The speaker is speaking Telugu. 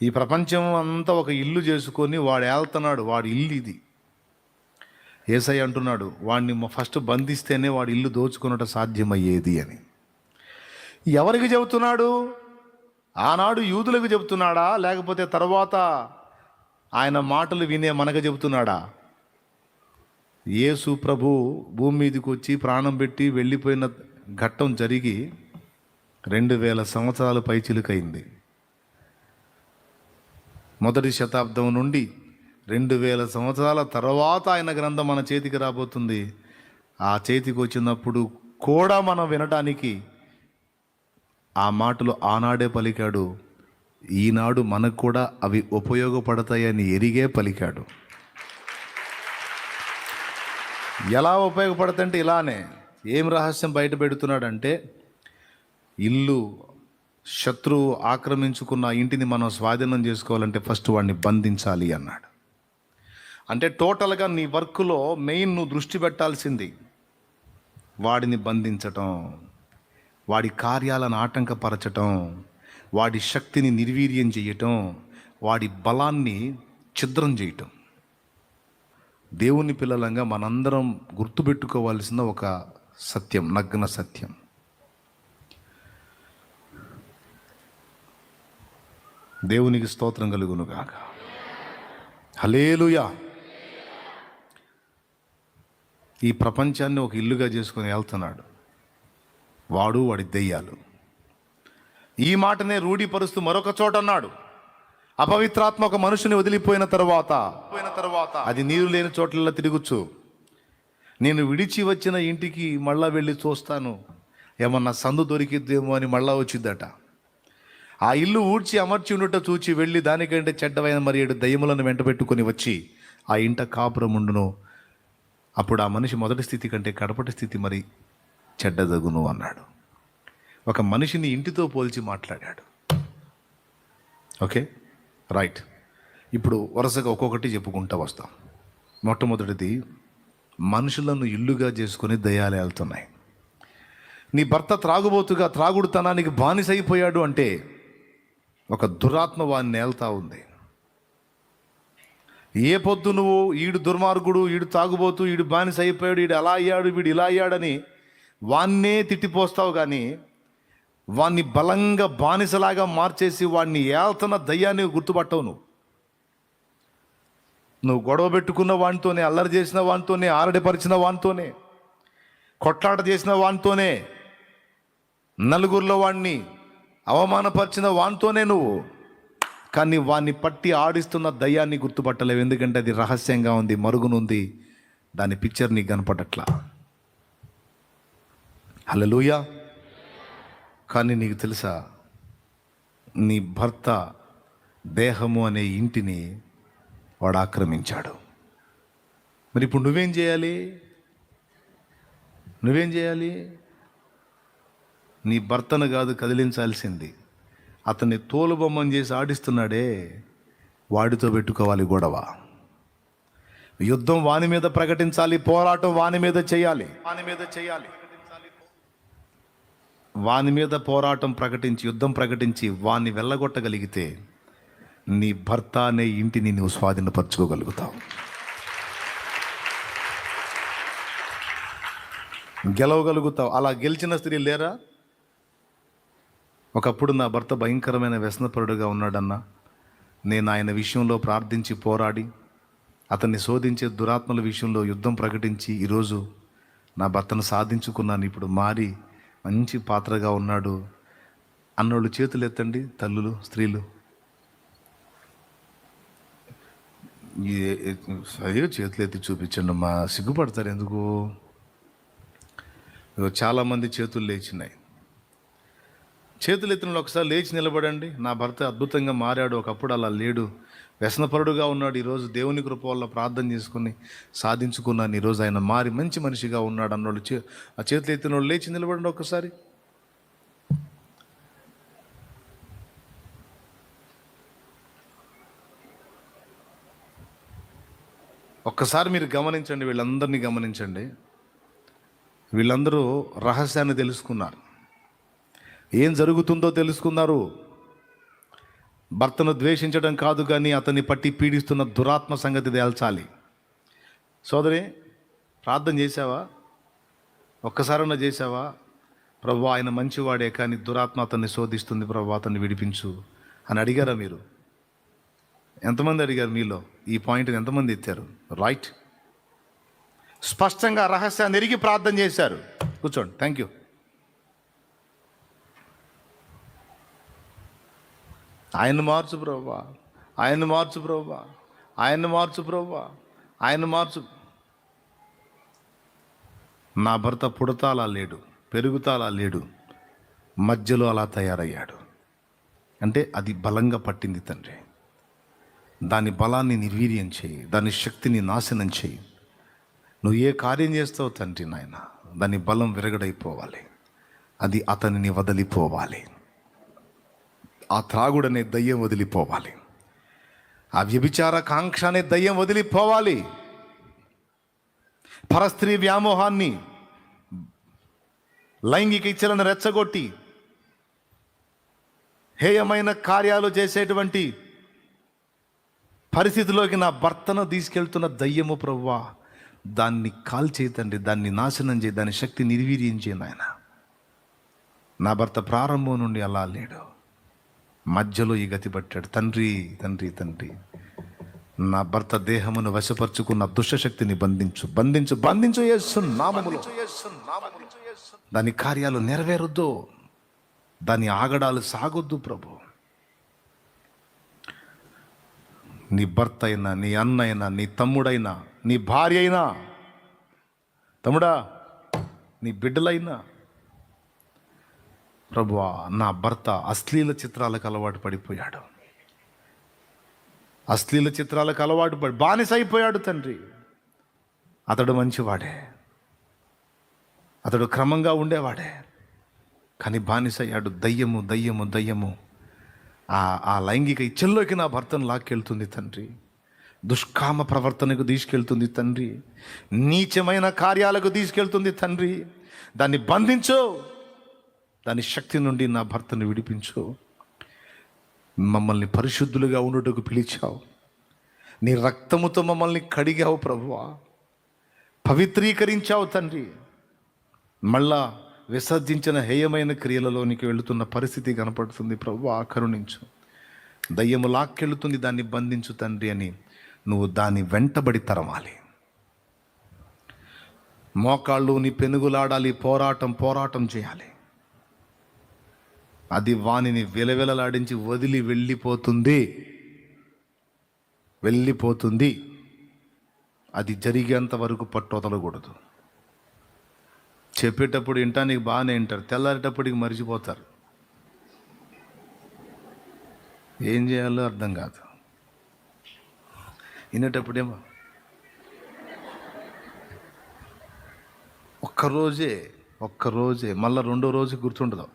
ఈ ప్రపంచం అంతా ఒక ఇల్లు చేసుకొని వాడు ఏళ్తున్నాడు. వాడి ఇల్లు ఇది. యేసయ్య అంటున్నాడు, వాడిని ఫస్ట్ బంధిస్తేనే వాడి ఇల్లు దోచుకున్నట్టు సాధ్యమయ్యేది అని. ఎవరికి చెబుతున్నాడు? ఆనాడు యూదులకు చెబుతున్నాడా, లేకపోతే తర్వాత ఆయన మాటలు వినే మనకు చెబుతున్నాడా? యేసు ప్రభు భూమి మీదకి వచ్చి ప్రాణం పెట్టి వెళ్ళిపోయిన ఘట్టం జరిగి 2000 సంవత్సరాల పైచిలుకైంది. మొదటి శతాబ్దం నుండి 2000 సంవత్సరాల తర్వాత ఆయన గ్రంథం మన చేతికి రాబోతుంది. ఆ చేతికి వచ్చినప్పుడు కూడా మనం వినటానికి ఆ మాటలు ఆనాడే పలికాడు. ఈనాడు మనకు కూడా అవి ఉపయోగపడతాయని ఎరిగే పలికాడు. ఎలా ఉపయోగపడతాయంటే ఇలానే. ఏం రహస్యం బయట పెడుతున్నాడంటే, ఇల్లు శత్రువు ఆక్రమించుకున్న ఇంటిని మనం స్వాధీనం చేసుకోవాలంటే ఫస్ట్ వాడిని బంధించాలి అన్నాడు. అంటే టోటల్గా నీ వర్క్లో మెయిన్ నువ్వు దృష్టి పెట్టాల్సింది వాడిని బంధించటం, వాడి కార్యాలను ఆటంకపరచటం, వాడి శక్తిని నిర్వీర్యం చేయటం, వాడి బలాన్ని ఛిద్రం చేయటం. దేవుని పిల్లలంగా మనందరం గుర్తుపెట్టుకోవాల్సిన ఒక సత్యం, నగ్న సత్యం. దేవునికి స్తోత్రం కలుగునుగాక. హల్లెలూయా. ఈ ప్రపంచాన్ని ఒక ఇల్లుగా చేసుకొని వెళ్తున్నాడు వాడి దెయ్యాలు. ఈ మాటనే రూఢీపరుస్తూ మరొక చోట అన్నాడు, అపవిత్రాత్మ ఒక మనుషుని వదిలిపోయిన తర్వాత అది నీరు లేని చోట్లలో తిరుగుచ్చు. నేను విడిచి వచ్చిన ఇంటికి మళ్ళా వెళ్ళి చూస్తాను, ఏమన్నా సందు దొరికిద్దేమో అని మళ్ళా వచ్చిద్దట. ఆ ఇల్లు ఊడ్చి అమర్చి ఉండట చూచి వెళ్ళి దానికంటే చెడ్డమైన మరి 7 దయ్యములను వెంట పెట్టుకొని వచ్చి ఆ ఇంట కాపురముండును. అప్పుడు ఆ మనిషి మొదటి స్థితి కంటే కడపటి స్థితి మరి చెడ్డదగును అన్నాడు. ఒక మనిషిని ఇంటితో పోల్చి మాట్లాడాడు. Okay, right. ఇప్పుడు వరుసగా ఒక్కొక్కటి చెప్పుకుంటూ వస్తాం. మొట్టమొదటిది, మనుషులను ఇల్లుగా చేసుకొని దయ్యాలు వెళ్తున్నాయి. నీ భర్త త్రాగుబోతుగా త్రాగుడుతనానికి బానిసైపోయాడు అంటే ఒక దురాత్మ వాడిని ఏళ్తా ఉంది. ఏ పొద్దు నువ్వు ఈడు దుర్మార్గుడు, ఈడు తాగుబోతూ, ఈడు బానిస అయిపోయాడు, ఈడు అలా అయ్యాడు, వీడు ఇలా అయ్యాడని వాన్నే తిట్టిపోస్తావు. కానీ వాణ్ణి బలంగా బానిసలాగా మార్చేసి వాడిని ఏళ్తున్న దయ్యాన్ని గుర్తుపట్టవు. నువ్వు గొడవ పెట్టుకున్న వానితోనే, అల్లరి చేసిన వానితోనే, ఆరడిపరిచిన వానితోనే, కొట్లాట చేసిన వానితోనే, నలుగురిలో వాడిని అవమానపరిచిన వానితోనే నువ్వు. కానీ వాణ్ణి పట్టి ఆడిస్తున్న దయ్యాన్ని గుర్తుపట్టలేవు. ఎందుకంటే అది రహస్యంగా ఉంది, మరుగునుంది, దాని పిక్చర్ నీకు కనపడట్లా. హల్లెలూయా. కానీ నీకు తెలుసా, నీ భర్త దేహము అనే ఇంటిని వాడు ఆక్రమించాడు. మరి ఇప్పుడు నువ్వేం చేయాలి? నీ భర్తను కాదు కదిలించాల్సింది, అతన్ని తోలుబొమ్మని చేసి ఆడిస్తున్నాడే వాడితో పెట్టుకోవాలి గొడవ. యుద్ధం వాని మీద ప్రకటించాలి, పోరాటం వాని మీద చేయాలి. వాని మీద పోరాటం ప్రకటించి, యుద్ధం ప్రకటించి వాన్ని వెళ్ళగొట్టగలిగితే నీ భర్త అనే ఇంటిని నువ్వు స్వాధీనపరచుకోగలుగుతావు, గెలవగలుగుతావు. అలా గెలిచిన స్త్రీ లేరా? ఒకప్పుడు నా భర్త భయంకరమైన వ్యసనపరుడుగా ఉన్నాడన్నా, నేను ఆయన విషయంలో ప్రార్థించి పోరాడి అతన్ని శోధించే దురాత్మల విషయంలో యుద్ధం ప్రకటించి ఈరోజు నా భర్తను సాధించుకున్నాను. ఇప్పుడు మారి మంచి పాత్రగా ఉన్నాడు అన్నోళ్ళు చేతులు ఎత్తండి, తల్లులు, స్త్రీలు. అయ్యో చేతులు ఎత్తి చూపించండి అమ్మా, సిగ్గుపడతారు ఎందుకు? చాలామంది చేతులు లేచినాయి. చేతులు ఎత్తిన ఒకసారి లేచి నిలబడండి. నా భర్త అద్భుతంగా మారాడు, ఒకప్పుడు అలా లేడు, వ్యసనపరుడుగా ఉన్నాడు, ఈరోజు దేవుని కృప వల్ల ప్రార్థన చేసుకుని సాధించుకున్నాను, ఈరోజు ఆయన మారి మంచి మనిషిగా ఉన్నాడు అన్నోళ్ళు ఆ చేతులు ఎత్తిన వాళ్ళు లేచి నిలబడండి ఒక్కసారి. ఒక్కసారి మీరు గమనించండి, వీళ్ళందరినీ గమనించండి. వీళ్ళందరూ రహస్యాన్ని తెలుసుకున్నారు, ఏం జరుగుతుందో తెలుసుకున్నారు. భర్తను ద్వేషించడం కాదు, కానీ అతన్ని పట్టి పీడిస్తున్న దురాత్మ సంగతి తేల్చాలి. సోదరి, ప్రార్థన చేశావా? ఒక్కసారన్నా చేశావా? ప్రభు, ఆయన మంచివాడే, కానీ దురాత్మ అతన్ని శోధిస్తుంది, ప్రభు అతన్ని విడిపించు అని అడిగారా మీరు? ఎంతమంది అడిగారు మీలో? ఈ పాయింట్ని ఎంతమంది ఎత్తారు? రైట్. స్పష్టంగా రహస్యాన్ని ఎరిగి ప్రార్థన చేశారు. కూర్చోండి. Thank you. ఆయన్ని మార్చు ప్రభువా, ఆయన్ని మార్చు ప్రభువా, ఆయన్ని మార్చు ప్రభువా, ఆయన్ని మార్చు. నా భర్త పుడతాలా లేడు, పెరుగుతాలా లేడు, మధ్యలో అలా తయారయ్యాడు అంటే అది బలంగా పట్టింది తండ్రి. దాని బలాన్ని నిర్వీర్యం చేయి, దాని శక్తిని నాశనం చేయి. నువ్వు ఏ కార్యం చేస్తావు తండ్రి నాయన, దాని బలం విరగడైపోవాలి, అది అతనిని వదిలిపోవాలి. ఆ త్రాగుడనే దయ్యం వదిలిపోవాలి, ఆ వ్యభిచార కాంక్ష అనే దయ్యం వదిలిపోవాలి. పరస్త్రీ వ్యామోహాన్ని, లైంగిక ఇచ్చలను రెచ్చగొట్టి హేయమైన కార్యాలు చేసేటువంటి పరిస్థితిలోకి నా భర్తను తీసుకెళ్తున్న దయ్యము ప్రభువా, దాన్ని కాల్చేయి తండ్రి, దాన్ని నాశనం చేయి, దాని శక్తి నిర్వీర్యం చేయి నాయన. నా భర్త ప్రారంభం నుండి అలా లేడు, మధ్యలో ఈ గతి పట్టాడు. తండ్రి తండ్రి తండ్రి, నా భర్త దేహమును వశపరుచుకున్న దుష్టశక్తిని బంధించు, బంధించు, బంధించు యేసు నామములో. దాని కార్యాలు నెరవేరొద్దు, దాని ఆగడాలు సాగొద్దు ప్రభు. నీ భర్త అయినా, నీ అన్న అయినా, నీ తమ్ముడైనా, నీ భార్య అయినా, తమ్ముడా, నీ బిడ్డలైనా, ప్రభువా నా భర్త అశ్లీల చిత్రాలకు అలవాటు పడిపోయాడు, అశ్లీల చిత్రాలకు అలవాటు పడి బానిస అయిపోయాడు తండ్రి. అతడు మంచివాడే, అతడు క్రమంగా ఉండేవాడే, కానీ బానిస అయ్యాడు. దయ్యము దయ్యము దయ్యము ఆ లైంగిక ఇచ్చల్లోకి నా భర్తను లాక్కెళ్తుంది తండ్రి, దుష్కామ ప్రవర్తనకు తీసుకెళ్తుంది తండ్రి, నీచమైన కార్యాలకు తీసుకెళ్తుంది తండ్రి. దాన్ని బంధించు, దాని శక్తి నుండి నా భర్తను విడిపించు. మమ్మల్ని పరిశుద్ధులుగా ఉండుటకు పిలిచావు, నీ రక్తముతో మమ్మల్ని కడిగావు ప్రభువా, పవిత్రీకరించావు తండ్రి. మళ్ళా విసర్జించిన హేయమైన క్రియలలోనికి వెళుతున్న పరిస్థితి కనపడుతుంది ప్రభువా, కరుణించు. దయ్యము లాక్కెళ్తుంది, దాన్ని బంధించు తండ్రి అని నువ్వు దాన్ని వెంటబడి తరమాలి. మోకాళ్ళు నీ పెనుగులాడాలి, పోరాటం చేయాలి. అది వానిని విలవిలలాడించి వదిలి వెళ్ళిపోతుంది. అది జరిగేంత వరకు పట్టు వదలకూడదు. చెప్పేటప్పుడు వింటానికి బాగానే వింటారు, తెల్లారేటప్పటికి మర్చిపోతారు. ఏం చేయాలో అర్థం కాదు. వినేటప్పుడేమో ఒక్కరోజే మళ్ళీ రెండో రోజు గుర్తుండదు.